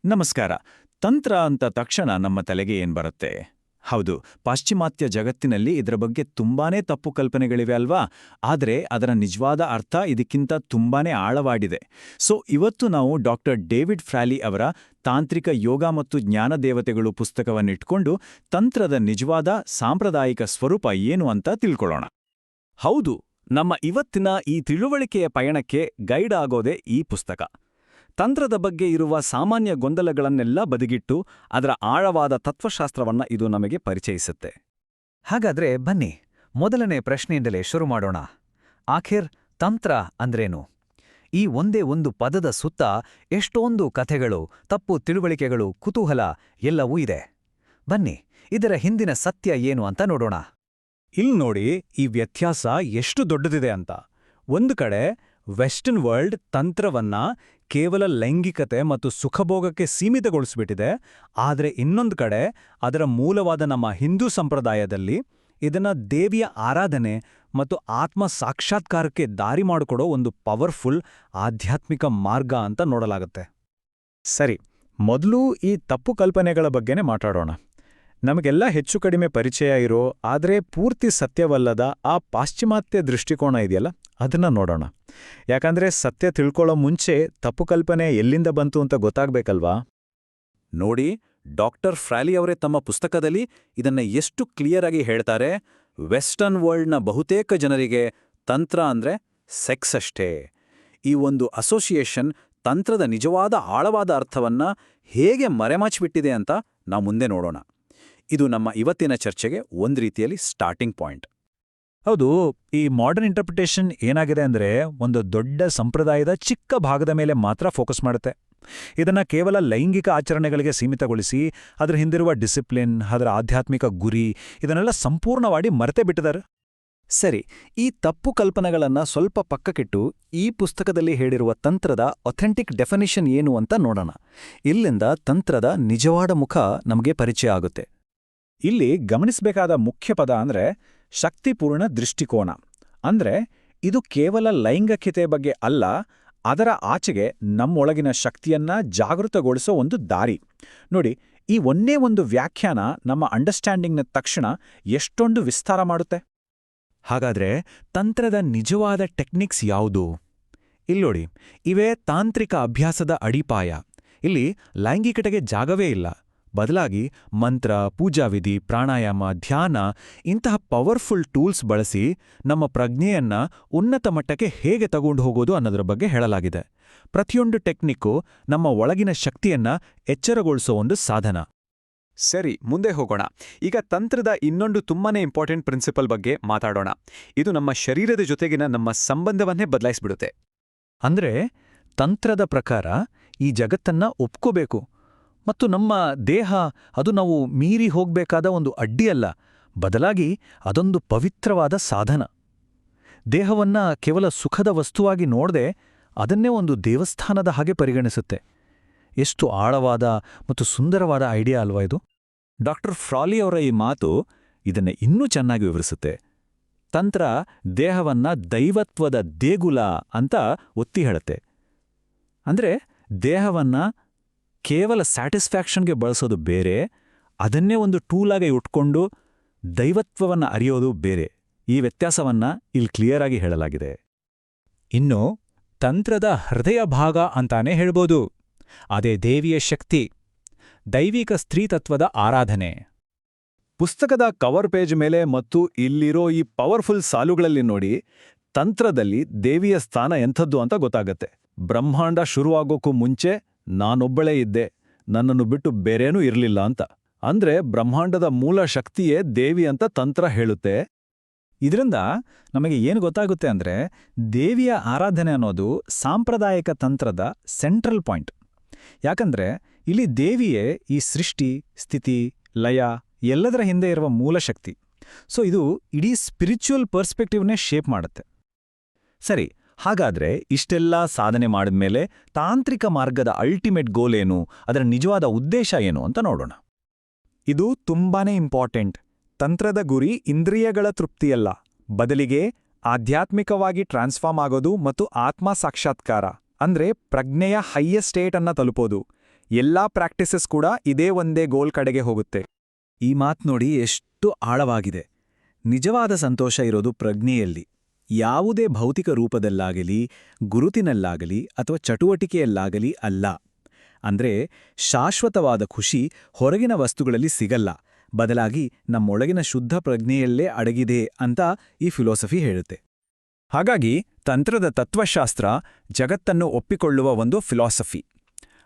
ನಮಸ್ಕಾರ. ತಂತ್ರ ಅಂತ ತಕ್ಷಣ ನಮ್ಮ ತಲೆಗೆ ಏನ್ ಬರುತ್ತೆ? ಹೌದು, ಪಾಶ್ಚಿಮಾತ್ಯ ಜಗತ್ತಿನಲ್ಲಿ ಇದರ ಬಗ್ಗೆ ತುಂಬಾನೇ ತಪ್ಪು ಕಲ್ಪನೆಗಳಿವೆ ಅಲ್ವಾ? ಆದರೆ ಅದರ ನಿಜವಾದ ಅರ್ಥ ಇದಕ್ಕಿಂತ ತುಂಬಾನೇ ಆಳವಾಡಿದೆ. ಇವತ್ತು ನಾವು ಡಾಕ್ಟರ್ ಡೇವಿಡ್ ಫ್ರಾಲಿ ಅವರ ತಾಂತ್ರಿಕ ಯೋಗ ಮತ್ತು ಜ್ಞಾನ ದೇವತೆಗಳು ಪುಸ್ತಕವನ್ನಿಟ್ಕೊಂಡು ತಂತ್ರದ ನಿಜವಾದ ಸಾಂಪ್ರದಾಯಿಕ ಸ್ವರೂಪ ಏನು ಅಂತ ತಿಳ್ಕೊಳ್ಳೋಣ. ಹೌದು, ನಮ್ಮ ಇವತ್ತಿನ ಈ ತಿಳುವಳಿಕೆಯ ಪಯಣಕ್ಕೆ ಗೈಡ್ ಆಗೋದೇ ಈ ಪುಸ್ತಕ. ತಂತ್ರದ ಬಗ್ಗೆ ಇರುವ ಸಾಮಾನ್ಯ ಗೊಂದಲಗಳನ್ನೆಲ್ಲ ಬದಿಗಿಟ್ಟು ಅದರ ಆಳವಾದ ತತ್ವಶಾಸ್ತ್ರವನ್ನ ಇದು ನಮಗೆ ಪರಿಚಯಿಸುತ್ತೆ. ಹಾಗಾದ್ರೆ ಬನ್ನಿ, ಮೊದಲನೇ ಪ್ರಶ್ನೆಯಿಂದಲೇ ಶುರು ಮಾಡೋಣ. ಆಖಿರ್ ತಂತ್ರ ಅಂದ್ರೇನು? ಈ ಒಂದೇ ಒಂದು ಪದದ ಸುತ್ತ ಎಷ್ಟೊಂದು ಕಥೆಗಳು, ತಪ್ಪು ತಿಳುವಳಿಕೆಗಳು, ಕುತೂಹಲ ಎಲ್ಲವೂ ಇದೆ. ಬನ್ನಿ, ಇದರ ಹಿಂದಿನ ಸತ್ಯ ಏನು ಅಂತ ನೋಡೋಣ. ಇಲ್ಲಿ ನೋಡಿ, ಈ ವ್ಯತ್ಯಾಸ ಎಷ್ಟು ದೊಡ್ಡದಿದೆ ಅಂತ. ಒಂದು ಕಡೆ ವೆಸ್ಟರ್ನ್ ವರ್ಲ್ಡ್ ತಂತ್ರವನ್ನ ಕೇವಲ ಲೈಂಗಿಕತೆ ಮತ್ತು ಸುಖಭೋಗಕ್ಕೆ ಸೀಮಿತಗೊಳಿಸ್ಬಿಟ್ಟಿದೆ. ಆದರೆ ಇನ್ನೊಂದು ಕಡೆ ಅದರ ಮೂಲವಾದ ನಮ್ಮ ಹಿಂದೂ ಸಂಪ್ರದಾಯದಲ್ಲಿ ಇದನ್ನ ದೇವಿಯ ಆರಾಧನೆ ಮತ್ತು ಆತ್ಮ ಸಾಕ್ಷಾತ್ಕಾರಕ್ಕೆ ದಾರಿ ಮಾಡಿಕೊಡೋ ಒಂದು ಪವರ್ಫುಲ್ ಆಧ್ಯಾತ್ಮಿಕ ಮಾರ್ಗ ಅಂತ ನೋಡಲಾಗುತ್ತೆ. ಸರಿ, ಮೊದಲು ಈ ತಪ್ಪು ಕಲ್ಪನೆಗಳ ಬಗ್ಗೆನೇ ಮಾತಾಡೋಣ. ನಮಗೆಲ್ಲ ಹೆಚ್ಚು ಕಡಿಮೆ ಪರಿಚಯ ಇರೋ ಆದರೆ ಪೂರ್ತಿ ಸತ್ಯವಲ್ಲದ ಆ ಪಾಶ್ಚಿಮಾತ್ಯ ದೃಷ್ಟಿಕೋನ ಇದೆಯಲ್ಲ, ಅದನ್ನ ನೋಡೋಣ. ಯಾಕಂದ್ರೆ ಸತ್ಯ ತಿಳ್ಕೊಳ್ಳೋ ಮುಂಚೆ ತಪ್ಪು ಕಲ್ಪನೆ ಎಲ್ಲಿಂದ ಬಂತು ಅಂತ ಗೊತ್ತಾಗ್ಬೇಕಲ್ವಾ? ನೋಡಿ, ಡಾಕ್ಟರ್ ಫ್ರಾಲಿ ಅವರೇ ತಮ್ಮ ಪುಸ್ತಕದಲ್ಲಿ ಇದನ್ನ ಎಷ್ಟು ಕ್ಲಿಯರ್ ಆಗಿ ಹೇಳ್ತಾರೆ. ವೆಸ್ಟರ್ನ್ ವರ್ಲ್ಡ್ನ ಬಹುತೇಕ ಜನರಿಗೆ ತಂತ್ರ ಅಂದ್ರೆ ಸೆಕ್ಸ್ ಅಷ್ಟೇ. ಈ ಒಂದು ಅಸೋಸಿಯೇಷನ್ ತಂತ್ರದ ನಿಜವಾದ ಆಳವಾದ ಅರ್ಥವನ್ನ ಹೇಗೆ ಮರೆಮಾಚಿಬಿಟ್ಟಿದೆ ಅಂತ ನಾವು ಮುಂದೆ ನೋಡೋಣ. ಇದು ನಮ್ಮ ಇವತ್ತಿನ ಚರ್ಚೆಗೆ ಒಂದು ರೀತಿಯಲ್ಲಿ ಸ್ಟಾರ್ಟಿಂಗ್ ಪಾಯಿಂಟ್. ಹೌದು, ಈ ಮಾಡರ್ನ್ ಇಂಟರ್ಪ್ರಿಟೇಷನ್ ಏನಾಗಿದೆ ಅಂದ್ರೆ ಒಂದು ದೊಡ್ಡ ಸಂಪ್ರದಾಯದ ಚಿಕ್ಕ ಭಾಗದ ಮೇಲೆ ಮಾತ್ರ ಫೋಕಸ್ ಮಾಡುತ್ತೆ. ಇದನ್ನ ಕೇವಲ ಲೈಂಗಿಕ ಆಚರಣೆಗಳಿಗೆ ಸೀಮಿತಗೊಳಿಸಿ ಅದರ ಹಿಂದಿರುವ ಡಿಸಿಪ್ಲಿನ್, ಅದರ ಆಧ್ಯಾತ್ಮಿಕ ಗುರಿ ಇದನ್ನೆಲ್ಲ ಸಂಪೂರ್ಣವಾಗಿ ಮರೆತೇ ಬಿಟ್ಟಿದ್ದಾರೆ. ಸರಿ, ಈ ತಪ್ಪು ಕಲ್ಪನೆಗಳನ್ನ ಸ್ವಲ್ಪ ಪಕ್ಕಕ್ಕಿಟ್ಟು ಈ ಪುಸ್ತಕದಲ್ಲಿ ಹೇಳಿರುವ ತಂತ್ರದ ಅಥೆಂಟಿಕ್ ಡೆಫಿನಿಷನ್ ಏನು ಅಂತ ನೋಡೋಣ. ಇಲ್ಲಿಂದ ತಂತ್ರದ ನಿಜವಾದ ಮುಖ ನಮಗೆ ಪರಿಚಯ ಆಗುತ್ತೆ. ಇಲ್ಲಿ ಗಮನಿಸಬೇಕಾದ ಮುಖ್ಯ ಪದ ಅಂದ್ರೆ ಶಕ್ತಿಪೂರ್ಣ ದೃಷ್ಟಿಕೋನ. ಅಂದ್ರೆ ಇದು ಕೇವಲ ಲೈಂಗಿಕತೆ ಬಗ್ಗೆ ಅಲ್ಲ, ಅದರ ಆಚೆಗೆ ನಮ್ಮೊಳಗಿನ ಶಕ್ತಿಯನ್ನ ಜಾಗೃತಗೊಳಿಸೋ ಒಂದು ದಾರಿ. ನೋಡಿ, ಈ ಒಂದೇ ಒಂದು ವ್ಯಾಖ್ಯಾನ ನಮ್ಮ ಅಂಡರ್ಸ್ಟ್ಯಾಂಡಿಂಗ್ನ ತಕ್ಷಣ ಎಷ್ಟೊಂದು ವಿಸ್ತಾರ ಮಾಡುತ್ತೆ. ಹಾಗಾದ್ರೆ ತಂತ್ರದ ನಿಜವಾದ ಟೆಕ್ನಿಕ್ಸ್ ಯಾವುದು? ಇಲ್ಲೋಡಿ, ಇವೇ ತಾಂತ್ರಿಕ ಅಭ್ಯಾಸದ ಅಡಿಪಾಯ. ಇಲ್ಲಿ ಲೈಂಗಿಕತೆಗೆ ಜಾಗವೇ ಇಲ್ಲ. ಬದಲಾಗಿ ಮಂತ್ರ, ಪೂಜಾವಿಧಿ, ಪ್ರಾಣಾಯಾಮ, ಧ್ಯಾನ ಇಂತಹ ಪವರ್ಫುಲ್ ಟೂಲ್ಸ್ ಬಳಸಿ ನಮ್ಮ ಪ್ರಜ್ಞೆಯನ್ನ ಉನ್ನತ ಮಟ್ಟಕ್ಕೆ ಹೇಗೆ ತಗೊಂಡು ಹೋಗೋದು ಅನ್ನೋದರ ಬಗ್ಗೆ ಹೇಳಲಾಗಿದೆ. ಪ್ರತಿಯೊಂದು ಟೆಕ್ನಿಕ್ಕು ನಮ್ಮ ಒಳಗಿನ ಶಕ್ತಿಯನ್ನ ಎಚ್ಚರಗೊಳಿಸೋ ಒಂದು ಸಾಧನ. ಸರಿ, ಮುಂದೆ ಹೋಗೋಣ. ಈಗ ತಂತ್ರದ ಇನ್ನೊಂದು ತುಂಬಾನೇ ಇಂಪಾರ್ಟೆಂಟ್ ಪ್ರಿನ್ಸಿಪಲ್ ಬಗ್ಗೆ ಮಾತಾಡೋಣ. ಇದು ನಮ್ಮ ಶರೀರದ ಜೊತೆಗಿನ ನಮ್ಮ ಸಂಬಂಧವನ್ನೇ ಬದಲಾಯಿಸ್ಬಿಡುತ್ತೆ. ಅಂದ್ರೆ ತಂತ್ರದ ಪ್ರಕಾರ ಈ ಜಗತ್ತನ್ನ ಒಪ್ಕೋಬೇಕು ಮತ್ತು ನಮ್ಮ ದೇಹ ಅದು ನಾವು ಮೀರಿ ಹೋಗ್ಬೇಕಾದ ಒಂದು ಅಡ್ಡಿಯಲ್ಲ, ಬದಲಾಗಿ ಅದೊಂದು ಪವಿತ್ರವಾದ ಸಾಧನ. ದೇಹವನ್ನ ಕೇವಲ ಸುಖದ ವಸ್ತುವಾಗಿ ನೋಡದೆ ಅದನ್ನೇ ಒಂದು ದೇವಸ್ಥಾನದ ಹಾಗೆ ಪರಿಗಣಿಸುತ್ತೆ. ಎಷ್ಟು ಆಳವಾದ ಮತ್ತು ಸುಂದರವಾದ ಐಡಿಯಾ ಅಲ್ವಾ ಇದು? ಡಾಕ್ಟರ್ ಫ್ರಾಲಿ ಅವರ ಈ ಮಾತು ಇದನ್ನ ಇನ್ನೂ ಚೆನ್ನಾಗಿ ವಿವರಿಸುತ್ತೆ. ತಂತ್ರ ದೇಹವನ್ನ ದೈವತ್ವದ ದೇಗುಲ ಅಂತ ಒತ್ತಿ ಹೇಳುತ್ತೆ. ಅಂದ್ರೆ ದೇಹವನ್ನ ಕೇವಲ ಸ್ಯಾಟಿಸ್ಫ್ಯಾಕ್ಷನ್ಗೆ ಬಳಸೋದು ಬೇರೆ, ಅದನ್ನೇ ಒಂದು ಟೂಲಾಗಿ ಉಟ್ಕೊಂಡು ದೈವತ್ವವನ್ನ ಅರಿಯೋದು ಬೇರೆ. ಈ ವ್ಯತ್ಯಾಸವನ್ನ ಇಲ್ಲಿ ಕ್ಲಿಯರ್ ಆಗಿ ಹೇಳಲಾಗಿದೆ. ಇನ್ನು ತಂತ್ರದ ಹೃದಯ ಭಾಗ ಅಂತಾನೆ ಹೇಳ್ಬೋದು. ಅದೇ ದೇವಿಯ ಶಕ್ತಿ, ದೈವಿಕ ಸ್ತ್ರೀತತ್ವದ ಆರಾಧನೆ. ಪುಸ್ತಕದ ಕವರ್ ಪೇಜ್ ಮೇಲೆ ಮತ್ತು ಇಲ್ಲಿರೋ ಈ ಪವರ್ಫುಲ್ ಸಾಲುಗಳಲ್ಲಿ ನೋಡಿ, ತಂತ್ರದಲ್ಲಿ ದೇವಿಯ ಸ್ಥಾನ ಎಂಥದ್ದು ಅಂತ ಗೊತ್ತಾಗತ್ತೆ. ಬ್ರಹ್ಮಾಂಡ ಶುರುವಾಗೋಕ್ಕೂ ಮುಂಚೆ ನಾನೊಬ್ಬಳೇ ಇದ್ದೆ, ನನ್ನನ್ನು ಬಿಟ್ಟು ಬೇರೇನೂ ಇರಲಿಲ್ಲ ಅಂತ. ಅಂದ್ರೆ ಬ್ರಹ್ಮಾಂಡದ ಮೂಲ ಶಕ್ತಿಯೇ ದೇವಿ ಅಂತ ತಂತ್ರ ಹೇಳುತ್ತೆ. ಇದರಿಂದ ನಮಗೆ ಏನು ಗೊತ್ತಾಗುತ್ತೆ ಅಂದ್ರೆ ದೇವಿಯ ಆರಾಧನೆ ಅನ್ನೋದು ಸಾಂಪ್ರದಾಯಿಕ ತಂತ್ರದ ಸೆಂಟ್ರಲ್ ಪಾಯಿಂಟ್. ಯಾಕಂದ್ರೆ ಇಲ್ಲಿ ದೇವಿಯೇ ಈ ಸೃಷ್ಟಿ, ಸ್ಥಿತಿ, ಲಯ ಎಲ್ಲದರ ಹಿಂದೆ ಇರುವ ಮೂಲ ಶಕ್ತಿ. ಇದು ಇಡೀ ಸ್ಪಿರಿಚುವಲ್ ಪರ್ಸ್ಪೆಕ್ಟಿವ್ನೇ ಶೇಪ್ ಮಾಡುತ್ತೆ. ಸರಿ, ಹಾಗಾದ್ರೆ ಇಷ್ಟೆಲ್ಲ ಸಾಧನೆ ಮಾಡಿದ್ಮೇಲೆ ತಾಂತ್ರಿಕ ಮಾರ್ಗದ ಅಲ್ಟಿಮೇಟ್ ಗೋಲ್ ಏನು, ಅದರ ನಿಜವಾದ ಉದ್ದೇಶ ಏನು ಅಂತ ನೋಡೋಣ. ಇದು ತುಂಬಾನೇ ಇಂಪಾರ್ಟೆಂಟ್. ತಂತ್ರದ ಗುರಿ ಇಂದ್ರಿಯಗಳ ತೃಪ್ತಿಯಲ್ಲ, ಬದಲಿಗೆ ಆಧ್ಯಾತ್ಮಿಕವಾಗಿ ಟ್ರಾನ್ಸ್ಫಾರ್ಮ್ ಆಗೋದು ಮತ್ತು ಆತ್ಮ ಸಾಕ್ಷಾತ್ಕಾರ ಅಂದ್ರೆ ಪ್ರಜ್ಞೆಯ ಹೈಯೆಸ್ಟ್ ಸ್ಟೇಟ್ ಅನ್ನ ತಲುಪೋದು. ಎಲ್ಲಾ ಪ್ರಾಕ್ಟೀಸಸ್ ಕೂಡ ಇದೇ ಒಂದೇ ಗೋಲ್ ಕಡೆಗೆ ಹೋಗುತ್ತೆ. ಈ ಮಾತ್ ನೋಡಿ ಎಷ್ಟು ಆಳವಾಗಿದೆ. ನಿಜವಾದ ಸಂತೋಷ ಇರೋದು ಪ್ರಜ್ಞೆಯಲ್ಲಿ. ಯಾವುದೇ ಭೌತಿಕ ರೂಪದಲ್ಲಾಗಲಿ, ಗುರುತಿನಲ್ಲಾಗಲಿ ಅಥವಾ ಚಟುವಟಿಕೆಯಲ್ಲಾಗಲಿ ಅಲ್ಲ. ಅಂದ್ರೆ ಶಾಶ್ವತವಾದ ಖುಷಿ ಹೊರಗಿನ ವಸ್ತುಗಳಲ್ಲಿ ಸಿಗಲ್ಲ, ಬದಲಾಗಿ ನಮ್ಮೊಳಗಿನ ಶುದ್ಧ ಪ್ರಜ್ಞೆಯಲ್ಲೇ ಅಡಗಿದೆ ಅಂತ ಈ ಫಿಲಾಸಫಿ ಹೇಳುತ್ತೆ. ಹಾಗಾಗಿ ತಂತ್ರದ ತತ್ವಶಾಸ್ತ್ರ ಜಗತ್ತನ್ನು ಒಪ್ಪಿಕೊಳ್ಳುವ ಒಂದು ಫಿಲಾಸಫಿ.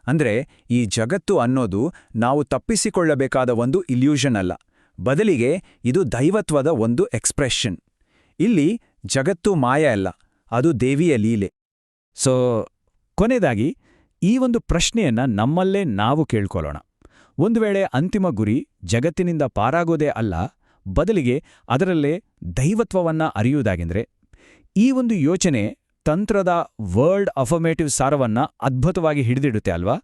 ಅಂದ್ರೆ ಈ ಜಗತ್ತು ಅನ್ನೋದು ನಾವು ತಪ್ಪಿಸಿಕೊಳ್ಳಬೇಕಾದ ಒಂದು ಇಲ್ಯೂಷನ್ ಅಲ್ಲ, ಬದಲಿಗೆ ಇದು ದೈವತ್ವದ ಒಂದು ಎಕ್ಸ್ಪ್ರೆಷನ್. ಇಲ್ಲಿ ಜಗತ್ತು ಮಾಯ ಅಲ್ಲ, ಅದು ದೇವಿಯ ಲೀಲೆ. ಸೊ ಕೊನೆಯದಾಗಿ ಈ ಒಂದು ಪ್ರಶ್ನೆಯನ್ನ ನಮ್ಮಲ್ಲೇ ನಾವು ಕೇಳ್ಕೊಳ್ಳೋಣ. ಒಂದು ವೇಳೆ ಅಂತಿಮ ಗುರಿ ಜಗತ್ತಿನಿಂದ ಪಾರಾಗೋದೇ ಅಲ್ಲ, ಬದಲಿಗೆ ಅದರಲ್ಲೇ ದೈವತ್ವವನ್ನ ಅರಿಯುವುದಾಗೆಂದ್ರೆ, ಈ ಒಂದು ಯೋಚನೆ ತಂತ್ರದ ವರ್ಲ್ಡ್ ಅಫರ್ಮೇಟಿವ್ ಸಾರವನ್ನ ಅದ್ಭುತವಾಗಿ ಹಿಡಿದಿಡುತ್ತೆ ಅಲ್ವಾ?